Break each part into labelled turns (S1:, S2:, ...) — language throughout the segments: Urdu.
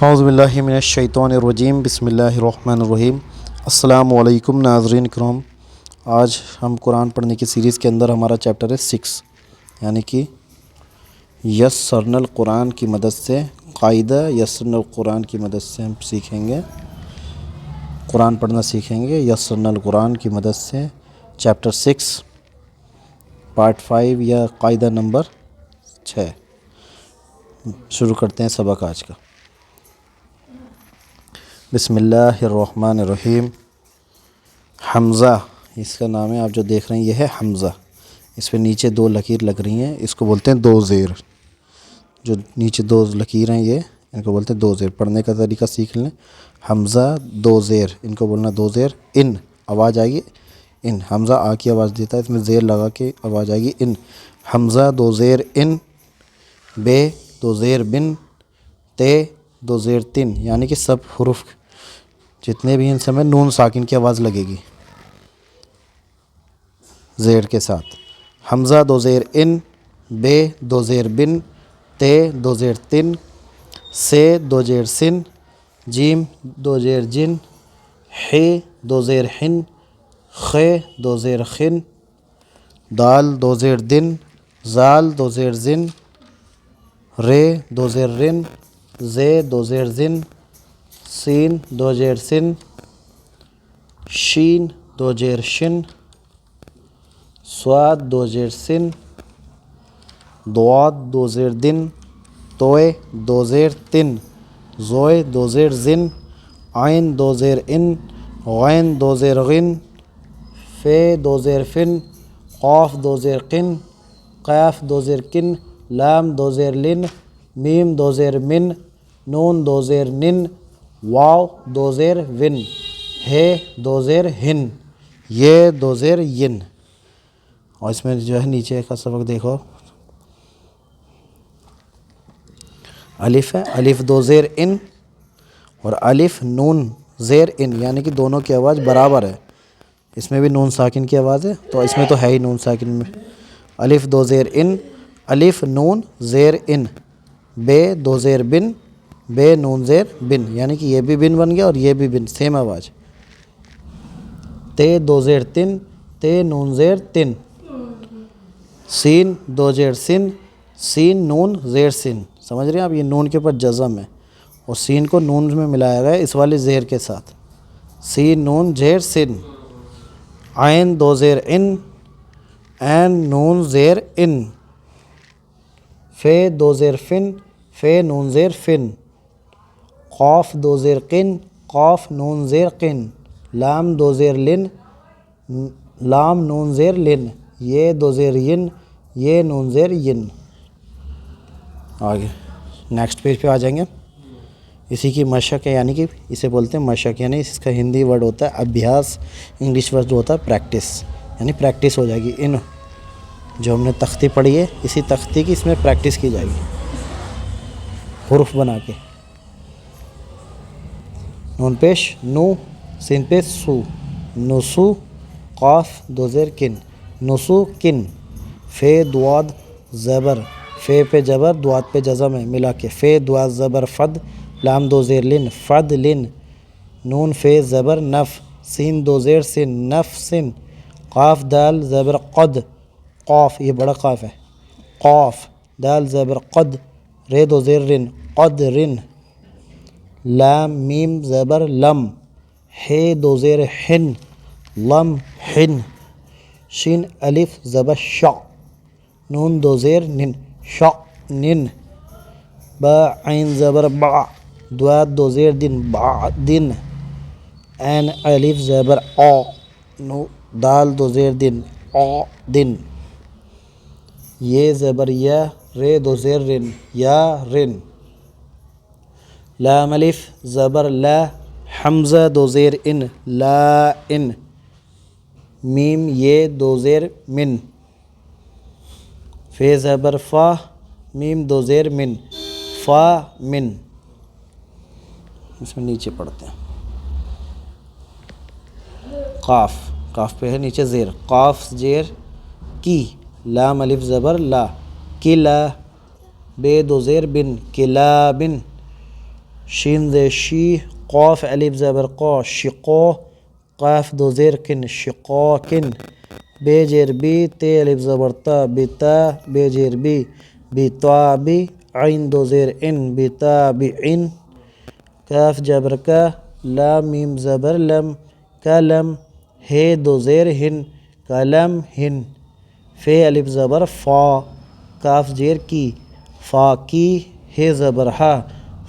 S1: اعوذ باللہ من الشیطان الرجیم، بسم اللہ الرحمن الرحیم۔ السلام علیکم ناظرین کرام، آج ہم قرآن پڑھنے کی سیریز کے اندر ہمارا چیپٹر ہے 6، یعنی کہ یسرنا القرآن کی مدد سے، قاعدہ یسرنا القرآن کی مدد سے ہم سیکھیں گے، قرآن پڑھنا سیکھیں گے یسرنا القرآن کی مدد سے۔ چیپٹر 6 پارٹ 5 یا قاعدہ نمبر 6 شروع کرتے ہیں سبق آج کا۔ بسم اللہ الرحمن الرحیم۔ حمزہ اس کا نام ہے، آپ جو دیکھ رہے ہیں یہ ہے حمزہ، اس پہ نیچے دو لکیر لگ رہی ہیں، اس کو بولتے ہیں دو زیر۔ جو نیچے دو لکیر ہیں یہ ان کو بولتے ہیں دو زیر۔ پڑھنے کا طریقہ سیکھ لیں، حمزہ دو زیر، ان کو بولنا دو زیر۔ ان آواز آئے گی، ان حمزہ آ کی آواز دیتا ہے، اس میں زیر لگا کے آواز آئے گی ان۔ حمزہ دو زیر ان، بے دو زیر بن، تے دو زیر تن، یعنی کہ سب حروف جتنے بھی ان سب میں نون ساکن کی آواز لگے گی زیر کے ساتھ۔ حمزہ دو زیر ان، بے دو زیر بن، تے دو زیر تن، سے دو زیر سن، جیم دو زیر جن، حی دو زیر حن، خے دو زیر خن، دال دو زیر دن، زال دو زیر زن، رے دو زیر رن، زے دو زیر زن، سین دو زیر سن، شین دو زیر شن، صاد دو زیر سن، ضاد دو زیر دن، توئے دو زیر تن، زوئے دو زیر زن، عین دو زیر ان، غین دو زیر غن، فے دو زیر فن، قاف دو زیر قن، قاف دو زیر کن، لام دو زیر لن، میم دو زیر من، نون دو زیر نن، واو دو زیر ون، ہے دو زیر ہن، یہ دو زیر ین۔ اور اس میں جو ہے نیچے کا سبق دیکھو، الف ہے، الف دو زیر ان اور الف نون زیر ان، یعنی کہ دونوں کی آواز برابر ہے۔ اس میں بھی نون ساکن کی آواز ہے تو اس میں تو ہے ہی نون ساکن میں۔ الف دو زیر ان، الف نون زیر ان، بے دو زیر بن، بے نون زیر بن، یعنی کہ یہ بھی بن بن گیا اور یہ بھی بن، سیم آواز۔ تے دو زیر تن، تے نون زیر تن، سین دو زیر سن، سین نون زیر سن، سمجھ رہے ہیں آپ، یہ نون کے اوپر جزم ہے اور سین کو نون میں ملایا گیا ہے اس والے زیر کے ساتھ، سین نون زیر سن۔ عین دو زیر ان، عین نون زیر ان، فے دو زیر فن، فے نون زیر فن، قاف دو زیر قن، قاف نون زیر قن، لام دو زیر لن، لام نون زیر لن، یہ دو زیر ین، یہ نون زیر ین۔ آگے نیکسٹ پیج پہ آ جائیں گے۔ اسی کی مشق ہے، یعنی کہ اسے بولتے ہیں مشق، یعنی اس کا ہندی ورڈ ہوتا ہے ابھیاس، انگلش ورڈ ہوتا ہے پریکٹس، یعنی پریکٹس ہو جائے گی۔ ان جو ہم نے تختی پڑھی ہے اسی تختی کی اس میں پریکٹس کی جائے گی حروف بنا کے۔ نون پیش نو، سین پیش سو، نسو، قاف دو زیر کن، نسو کن، فے دواد زبر، فے پہ جبر دواد پہ جزم ہے ملا کے، فے دواد زبر فد، لام دو زیر لن، فد لن، نون فے زبر نف، سین دو زیر سن، نف سن، قاف دال زبر قد، قاف یہ بڑا قاف ہے، قاف، دال زبر قد، رے دو زیر رن، قد رن، لام میم زبر لم، ہے دو زیر حن، لم حن، شین الف زبر شع، نون دو زیر نن، شع نن، با عین زبر با، دواد دو زیر دن، با دن، عین الف زبر آ، دال دو زیر دن، آ دن، یہ زبر یا، رے دو زیر رن، یا رن، لام الف زبر لا، حمزہ دو زیر ان، لا ان، میم یہ دو زیر من، فے زبر فا، میم دو زیر من، فا من۔ اس میں نیچے پڑھتے ہیں قاف، قاف پہ ہے نیچے زیر، قاف زیر کی، لام الف زبر لا، کلا، بے دو زیر بن، کلا بن، شین زیر شی قاف الف زبر قا شقا قاف دو زیر کن شقاکن بے زیر بی تے الف زبر تا بتا بے زیر بی بتابی عین دو زیر ان بتابعن کاف جبر کا لام میم زبر لم کلم ہے دو زیر ہن کلم ہن فے الف زبر فا کاف زیر کی فا کی ہے زبر ہا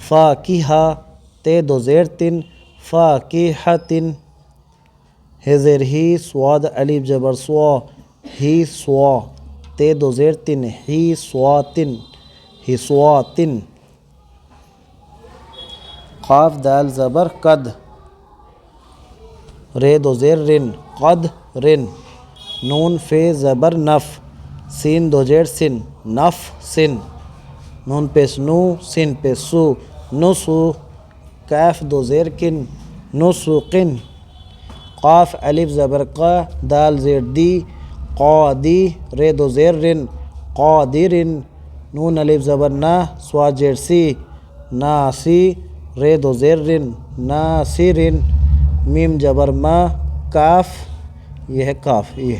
S1: فا کی ہا تے دو زیر تن فا کی حتن ہے زیر ہی سواد الف زبر سوا ہی سوا تے دو زیر تن ہی سواتن ہی سواتن قاف دال زبر قد رے دو زیر رن قد رن نون فے زبر نف سین دو زیر سن نف سن نون پیش نو سن پیش سو نسو کاف دو زیر کن نسو قن قاف الف زبر قا دال زیر دی قادی رے دو زیر رن قادرن نون الف زبر نا سوا زیر سی ناسی رے دو زیر رن ناصرن میم جبر ما کاف یہ ہے کاف یہ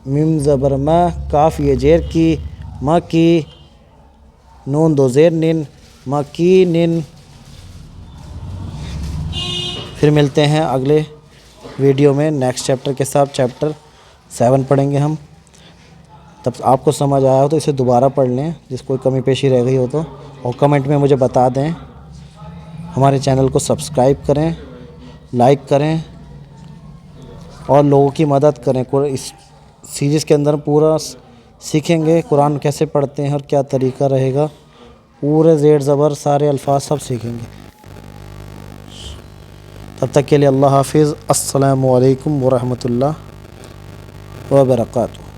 S1: میم زبر ما کاف یہ زیر کی ما کی نون دو زیر نن مکینن پھر ملتے ہیں اگلے ویڈیو میں نیکسٹ چیپٹر کے ساتھ چیپٹر 7 پڑھیں گے ہم تب آپ کو سمجھ آیا ہو تو اسے دوبارہ پڑھ لیں جس کوئی کمی پیشی رہ گئی ہو تو اور کمنٹ میں مجھے بتا دیں ہمارے چینل کو سبسکرائب کریں لائک کریں اور لوگوں کی مدد کریں اس سیریز کے اندر پورا سیکھیں گے قرآن کیسے پڑھتے ہیں اور کیا طریقہ رہے گا پورے زیر زبر سارے الفاظ سب سیکھیں گے تب تک کے لیے اللہ حافظ السلام علیکم ورحمۃ اللہ وبرکاتہ